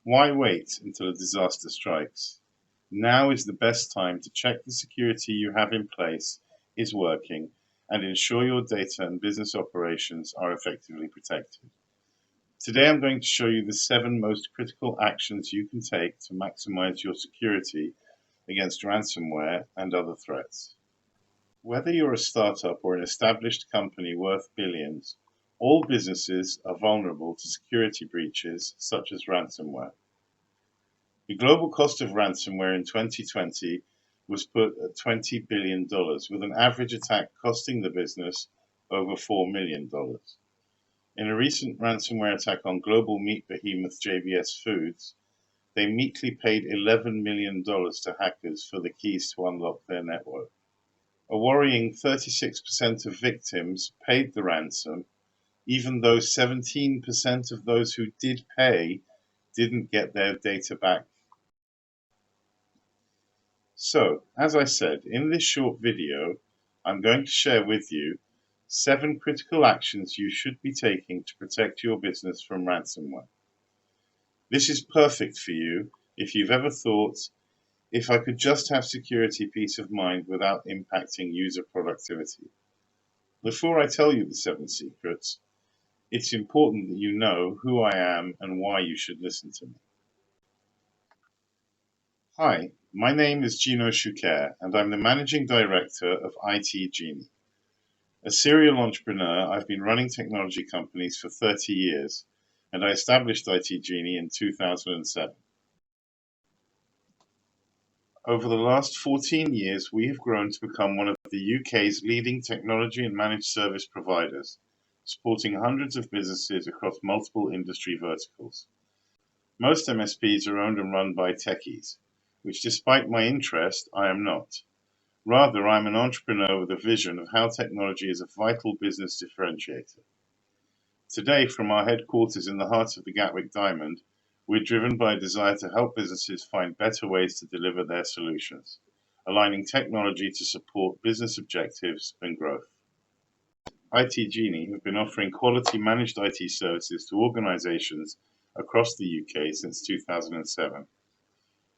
Why wait until a disaster strikes? Now is the best time to check the security you have in place is working and ensure your data and business operations are effectively protected. Today I'm going to show you the 7 most critical actions you can take to maximize your security against ransomware and other threats. Whether you're a startup or an established company worth billions, all businesses are vulnerable to security breaches such as ransomware. The global cost of ransomware in 2020 was put at $20 billion, with an average attack costing the business over $4 million. In a recent ransomware attack on global meat behemoth JBS Foods, they meekly paid $11 million to hackers for the keys to unlock their network. A worrying 36% of victims paid the ransom, even though 17% of those who did pay didn't get their data back. So, as I said, in this short video, I'm going to share with you 7 critical actions you should be taking to protect your business from ransomware. This is perfect for you if you've ever thought, if I could just have security peace of mind without impacting user productivity. Before I tell you the 7 secrets, it's important that you know who I am and why you should listen to me. Hi, my name is Gino Shuker, and I'm the Managing Director of IT Genie. A serial entrepreneur, I've been running technology companies for 30 years, and I established IT Genie in 2007. Over the last 14 years, we have grown to become one of the UK's leading technology and managed service providers, supporting hundreds of businesses across multiple industry verticals. Most MSPs are owned and run by techies, which despite my interest, I am not. Rather, I'm an entrepreneur with a vision of how technology is a vital business differentiator. Today, from our headquarters in the heart of the Gatwick Diamond, we're driven by a desire to help businesses find better ways to deliver their solutions, aligning technology to support business objectives and growth. IT Genie have been offering quality managed IT services to organizations across the UK since 2007.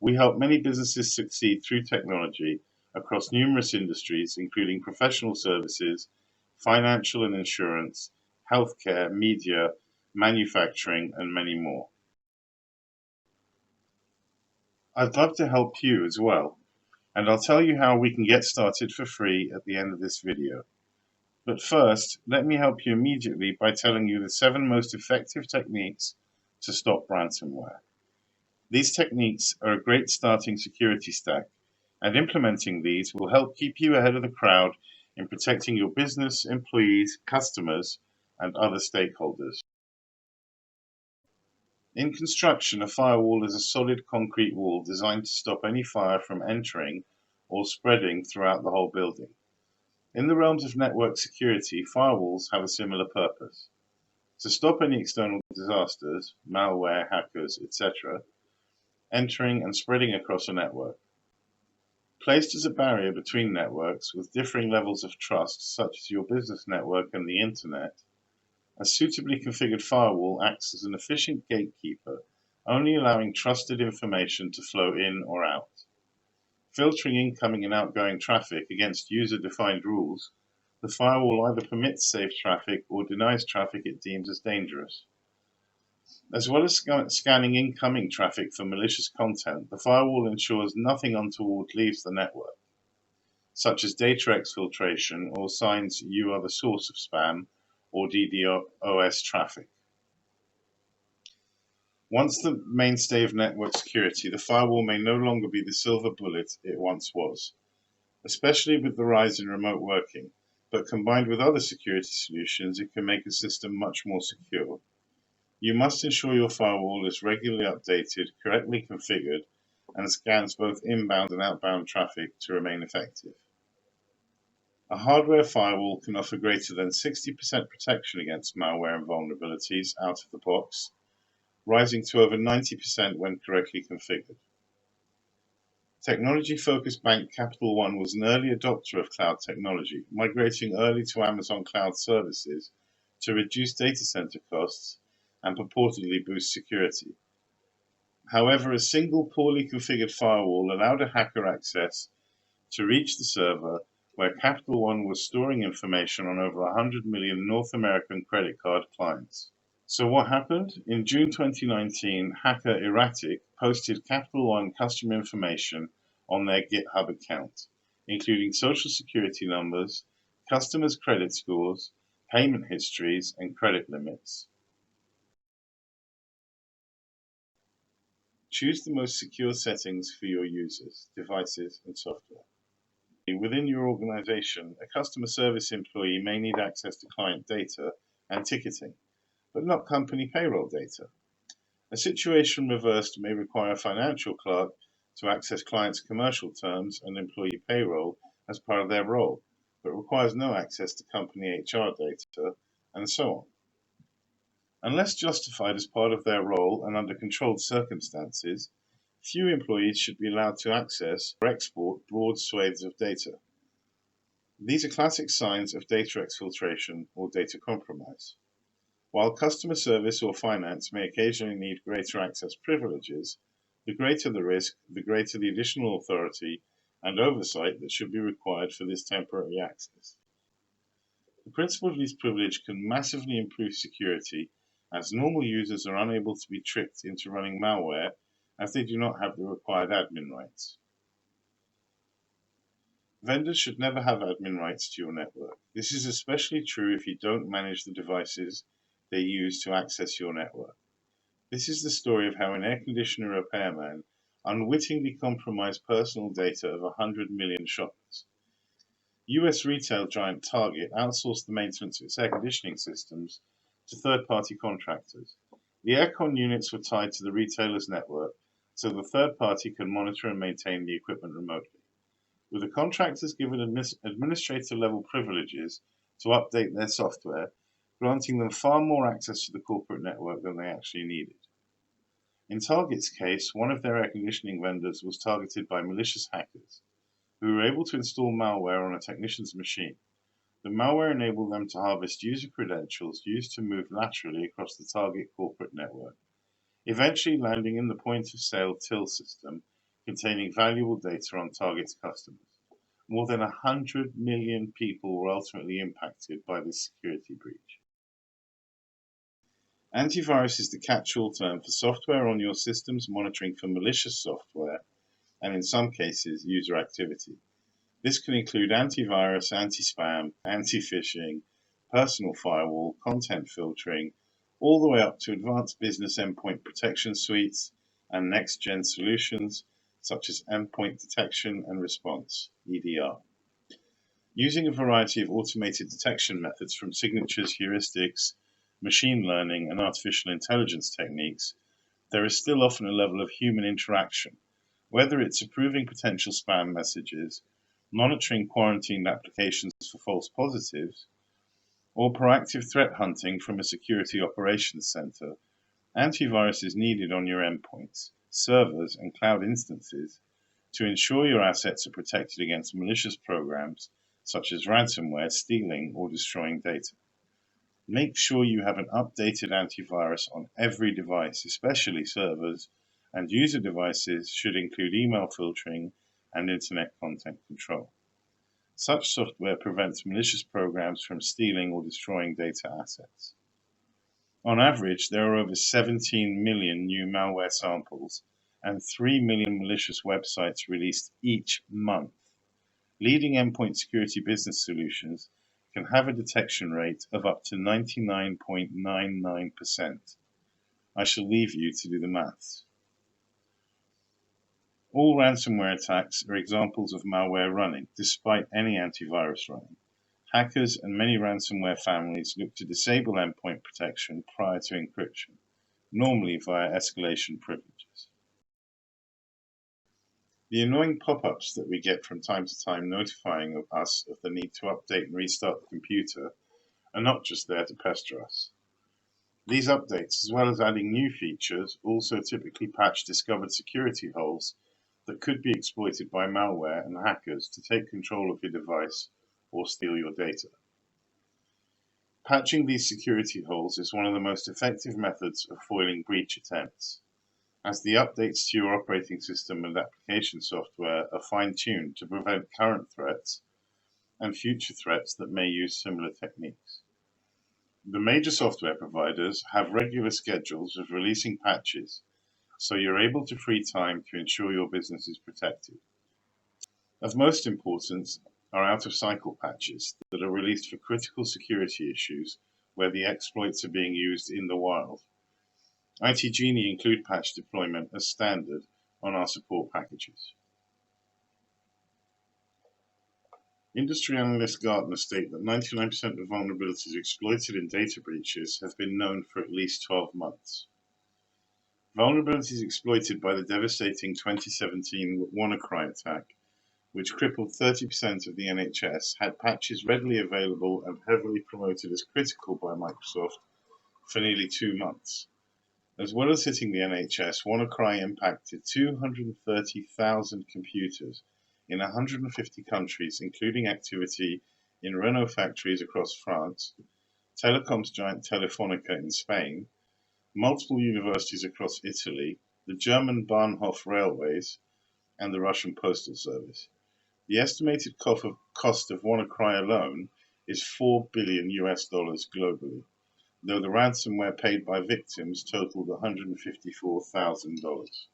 We help many businesses succeed through technology across numerous industries, including professional services, financial and insurance, healthcare, media, manufacturing, and many more. I'd love to help you as well, and I'll tell you how we can get started for free at the end of this video. But first, let me help you immediately by telling you the 7 most effective techniques to stop ransomware. These techniques are a great starting security stack, and implementing these will help keep you ahead of the crowd in protecting your business, employees, customers, and other stakeholders. In construction, a firewall is a solid concrete wall designed to stop any fire from entering or spreading throughout the whole building. In the realms of network security, firewalls have a similar purpose: to stop any external disasters, malware, hackers, etc., entering and spreading across a network. Placed as a barrier between networks with differing levels of trust, such as your business network and the internet, a suitably configured firewall acts as an efficient gatekeeper, only allowing trusted information to flow in or out. Filtering incoming and outgoing traffic against user-defined rules, the firewall either permits safe traffic or denies traffic it deems as dangerous. As well as scanning incoming traffic for malicious content, the firewall ensures nothing untoward leaves the network, such as data exfiltration or signs you are the source of spam or DDoS traffic. Once the mainstay of network security, the firewall may no longer be the silver bullet it once was, especially with the rise in remote working, but combined with other security solutions, it can make a system much more secure. You must ensure your firewall is regularly updated, correctly configured, and scans both inbound and outbound traffic to remain effective. A hardware firewall can offer greater than 60% protection against malware and vulnerabilities out of the box, rising to over 90% when correctly configured. Technology-focused bank Capital One was an early adopter of cloud technology, migrating early to Amazon Cloud Services to reduce data center costs and purportedly boost security. However, a single poorly configured firewall allowed a hacker access to reach the server where Capital One was storing information on over 100 million North American credit card clients. So what happened? In June 2019, hacker Erratic posted Capital One customer information on their GitHub account, including social security numbers, customers' credit scores, payment histories, and credit limits. Choose the most secure settings for your users, devices, and software. Within your organization, a customer service employee may need access to client data and ticketing, but not company payroll data. A situation reversed may require a financial clerk to access clients' commercial terms and employee payroll as part of their role, but requires no access to company HR data, and so on. Unless justified as part of their role and under controlled circumstances, few employees should be allowed to access or export broad swathes of data. These are classic signs of data exfiltration or data compromise. While customer service or finance may occasionally need greater access privileges, the greater the risk, the greater the additional authority and oversight that should be required for this temporary access. The principle of least privilege can massively improve security, as normal users are unable to be tricked into running malware as they do not have the required admin rights. Vendors should never have admin rights to your network. This is especially true if you don't manage the devices they use to access your network. This is the story of how an air conditioner repairman unwittingly compromised personal data of 100 million shoppers. US retail giant Target outsourced the maintenance of its air conditioning systems to third-party contractors. The aircon units were tied to the retailer's network, so the third party can monitor and maintain the equipment remotely. With the contractors given administrator-level privileges to update their software, granting them far more access to the corporate network than they actually needed. In Target's case, one of their air conditioning vendors was targeted by malicious hackers, who were able to install malware on a technician's machine. The malware enabled them to harvest user credentials used to move laterally across the Target corporate network, eventually landing in the point-of-sale till system containing valuable data on Target's customers. More than 100 million people were ultimately impacted by this security breach. Antivirus is the catch-all term for software on your systems monitoring for malicious software and, in some cases, user activity. This can include antivirus, anti-spam, anti-phishing, personal firewall, content filtering, all the way up to advanced business endpoint protection suites and next-gen solutions such as endpoint detection and response, EDR. Using a variety of automated detection methods from signatures, heuristics, machine learning, and artificial intelligence techniques, there is still often a level of human interaction, whether it's approving potential spam messages, monitoring quarantined applications for false positives, or proactive threat hunting from a security operations center. Antivirus is needed on your endpoints, servers, and cloud instances to ensure your assets are protected against malicious programs such as ransomware, stealing, or destroying data. Make sure you have an updated antivirus on every device, especially servers, and user devices should include email filtering and internet content control. Such software prevents malicious programs from stealing or destroying data assets. On average, there are over 17 million new malware samples and 3 million malicious websites released each month. Leading endpoint security business solutions can have a detection rate of up to 99.99%. I shall leave you to do the maths. All ransomware attacks are examples of malware running, despite any antivirus running. Hackers and many ransomware families look to disable endpoint protection prior to encryption, normally via escalation privileges. The annoying pop-ups that we get from time to time notifying us of the need to update and restart the computer are not just there to pester us. These updates, as well as adding new features, also typically patch discovered security holes that could be exploited by malware and hackers to take control of your device or steal your data. Patching these security holes is one of the most effective methods of foiling breach attempts. as the updates to your operating system and application software are fine-tuned to prevent current threats and future threats that may use similar techniques. The major software providers have regular schedules of releasing patches, so you're able to free time to ensure your business is protected. Of most importance are out-of-cycle patches that are released for critical security issues where the exploits are being used in the wild. Genie include patch deployment as standard on our support packages. Industry analyst Gartner state that 99% of vulnerabilities exploited in data breaches have been known for at least 12 months. Vulnerabilities exploited by the devastating 2017 WannaCry attack, which crippled 30% of the NHS, had patches readily available and heavily promoted as critical by Microsoft for nearly 2 months. As well as hitting the NHS, WannaCry impacted 230,000 computers in 150 countries, including activity in Renault factories across France, telecoms giant Telefonica in Spain, multiple universities across Italy, the German Bahnhof Railways, and the Russian Postal Service. The estimated cost of WannaCry alone is $4 billion globally, though the ransomware paid by victims totaled $154,000.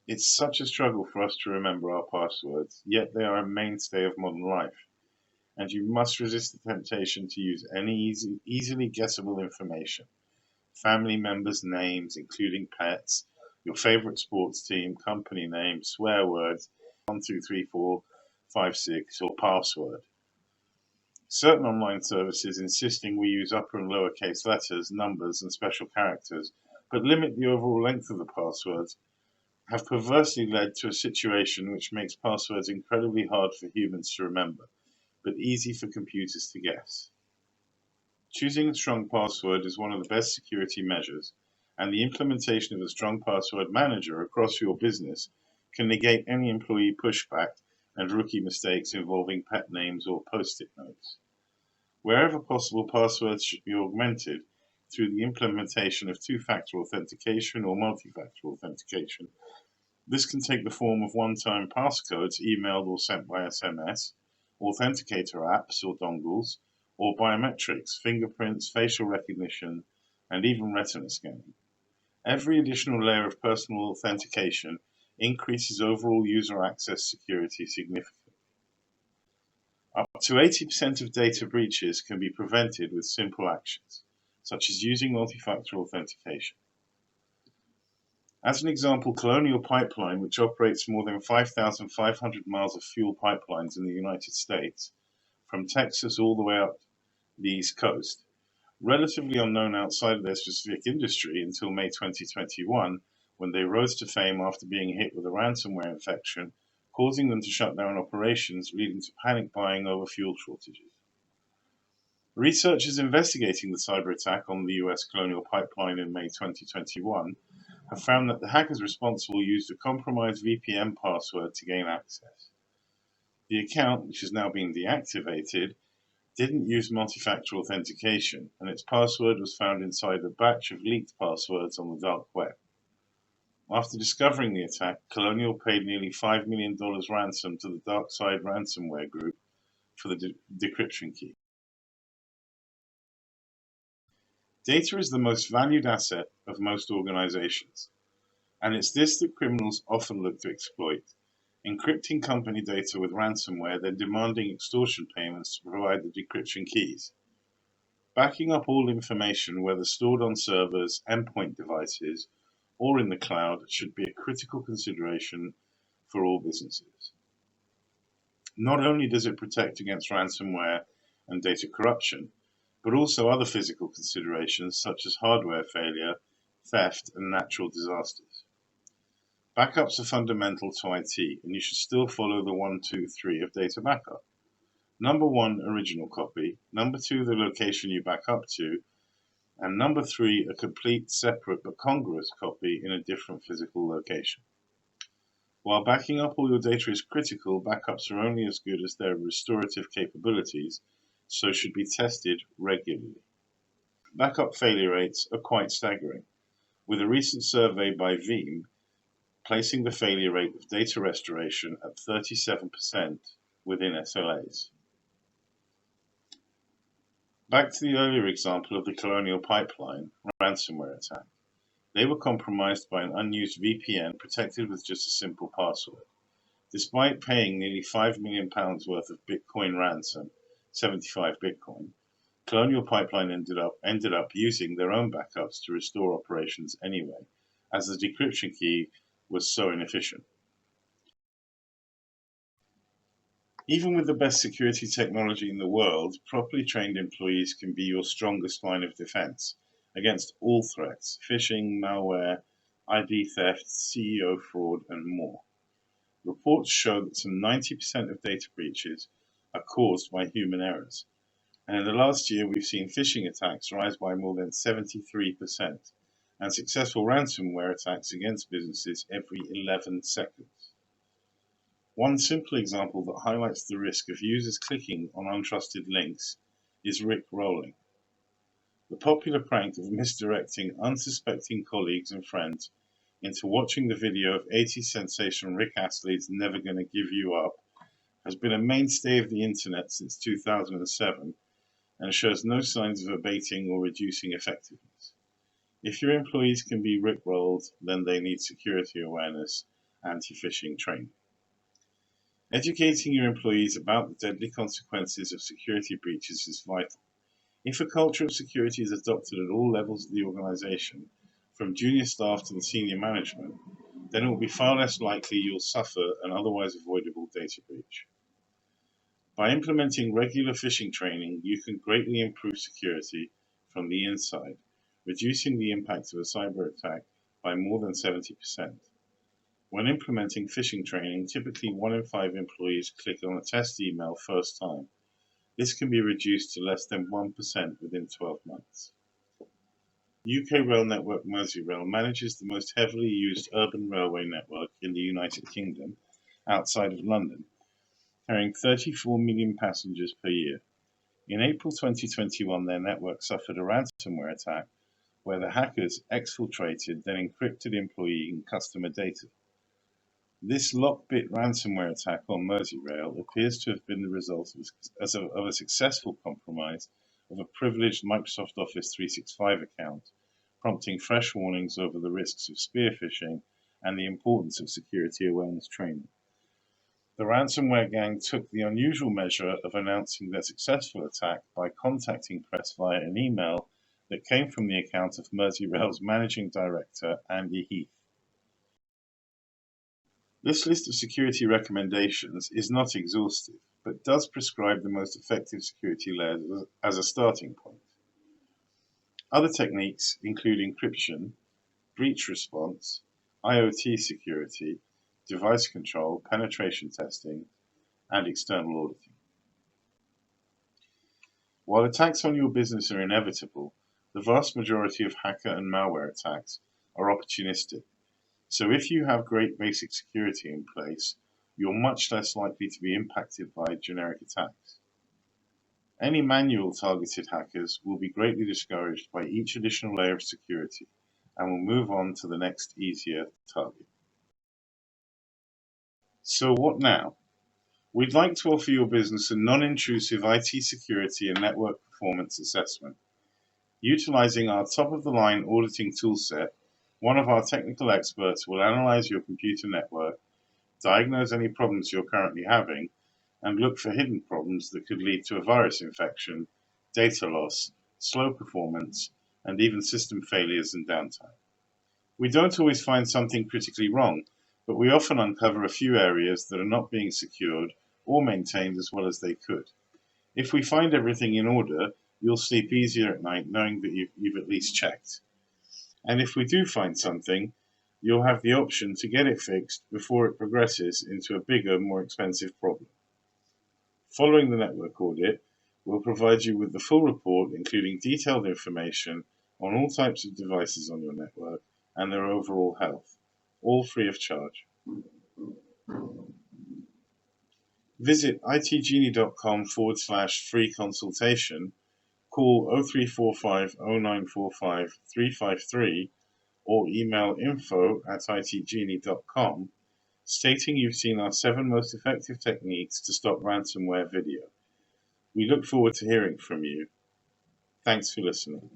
It's such a struggle for us to remember our passwords, yet they are a mainstay of modern life, and you must resist the temptation to use any easily guessable information. Family members' names, including pets, your favorite sports team, company name, swear words, 1, 2, 3, 4, 5, 6, or password. Certain online services insisting we use upper and lowercase letters, numbers, and special characters, but limit the overall length of the passwords, have perversely led to a situation which makes passwords incredibly hard for humans to remember, but easy for computers to guess. Choosing a strong password is one of the best security measures, and the implementation of a strong password manager across your business can negate any employee pushback and rookie mistakes involving pet names or post-it notes. Wherever possible, passwords should be augmented through the implementation of two-factor authentication or multi-factor authentication. This can take the form of one-time passcodes emailed or sent by SMS, authenticator apps or dongles, or biometrics, fingerprints, facial recognition, and even retina scanning. Every additional layer of personal authentication increases overall user access security significantly. Up to 80% of data breaches can be prevented with simple actions, such as using multi-factor authentication. As an example, Colonial Pipeline, which operates more than 5,500 miles of fuel pipelines in the United States, from Texas all the way up the East Coast, relatively unknown outside of their specific industry until May 2021, when they rose to fame after being hit with a ransomware infection, causing them to shut down operations, leading to panic buying over fuel shortages. Researchers investigating the cyber attack on the US Colonial Pipeline in May 2021 have found that the hackers responsible used a compromised VPN password to gain access. The account, which has now been deactivated, didn't use multi-factor authentication, and its password was found inside a batch of leaked passwords on the dark web. After discovering the attack, Colonial paid nearly $5 million ransom to the DarkSide ransomware group for the decryption key. Data is the most valued asset of most organizations, and it's this that criminals often look to exploit, encrypting company data with ransomware, then demanding extortion payments to provide the decryption keys. Backing up all information, whether stored on servers, endpoint devices, or in the cloud, should be a critical consideration for all businesses. Not only does it protect against ransomware and data corruption, but also other physical considerations such as hardware failure, theft, and natural disasters. Backups are fundamental to IT, and you should still follow the 1, 2, 3 of data backup. Number 1, original copy. Number 2, the location you back up to. And number 3, a complete, separate, but congruous copy in a different physical location. While backing up all your data is critical, backups are only as good as their restorative capabilities, so should be tested regularly. Backup failure rates are quite staggering. with a recent survey by Veeam placing the failure rate of data restoration at 37% within SLAs. Back to the earlier example of the Colonial Pipeline ransomware attack. They were compromised by an unused VPN protected with just a simple password. Despite paying nearly £5 million worth of Bitcoin ransom, 75 Bitcoin, Colonial Pipeline ended up using their own backups to restore operations anyway, as the decryption key was so inefficient. Even with the best security technology in the world, properly trained employees can be your strongest line of defense against all threats: phishing, malware, ID theft, CEO fraud, and more. Reports show that some 90% of data breaches are caused by human errors. And in the last year, we've seen phishing attacks rise by more than 73%, and successful ransomware attacks against businesses every 11 seconds. One simple example that highlights the risk of users clicking on untrusted links is Rick rolling. The popular prank of misdirecting unsuspecting colleagues and friends into watching the video of 80s sensation Rick Astley's Never Gonna Give You Up has been a mainstay of the internet since 2007 and shows no signs of abating or reducing effectiveness. If your employees can be rickrolled, then they need security awareness, anti-phishing training. Educating your employees about the deadly consequences of security breaches is vital. If a culture of security is adopted at all levels of the organization, from junior staff to the senior management, then it will be far less likely you'll suffer an otherwise avoidable data breach. By implementing regular phishing training, you can greatly improve security from the inside, reducing the impact of a cyber attack by more than 70%. When implementing phishing training, typically 1 in 5 employees click on a test email first time. This can be reduced to less than 1% within 12 months. UK rail network Merseyrail manages the most heavily used urban railway network in the United Kingdom, outside of London, carrying 34 million passengers per year. In April 2021, their network suffered a ransomware attack where the hackers exfiltrated then encrypted employee and customer data. This Lockbit ransomware attack on Merseyrail appears to have been the result of a successful compromise of a privileged Microsoft Office 365 account, prompting fresh warnings over the risks of spear phishing and the importance of security awareness training. The ransomware gang took the unusual measure of announcing their successful attack by contacting press via an email that came from the account of Merseyrail's managing director, Andy Heath. This list of security recommendations is not exhaustive, but does prescribe the most effective security layers as a starting point. Other techniques include encryption, breach response, IoT security, device control, penetration testing, and external auditing. While attacks on your business are inevitable, the vast majority of hacker and malware attacks are opportunistic. So if you have great basic security in place, you're much less likely to be impacted by generic attacks. Any manual targeted hackers will be greatly discouraged by each additional layer of security and will move on to the next easier target. So what now? We'd like to offer your business a non-intrusive IT security and network performance assessment. Utilizing our top-of-the-line auditing toolset, one of our technical experts will analyze your computer network, diagnose any problems you're currently having, and look for hidden problems that could lead to a virus infection, data loss, slow performance, and even system failures and downtime. We don't always find something critically wrong, but we often uncover a few areas that are not being secured or maintained as well as they could. If we find everything in order, you'll sleep easier at night knowing that you've at least checked. And if we do find something, you'll have the option to get it fixed before it progresses into a bigger, more expensive problem. Following the network audit, we'll provide you with the full report, including detailed information on all types of devices on your network and their overall health, all free of charge. Visit itgenie.com/free consultation, call 0345 0945 353, or email info@itgenie.com stating you've seen our 7 most effective techniques to stop ransomware video. We look forward to hearing from you. Thanks for listening.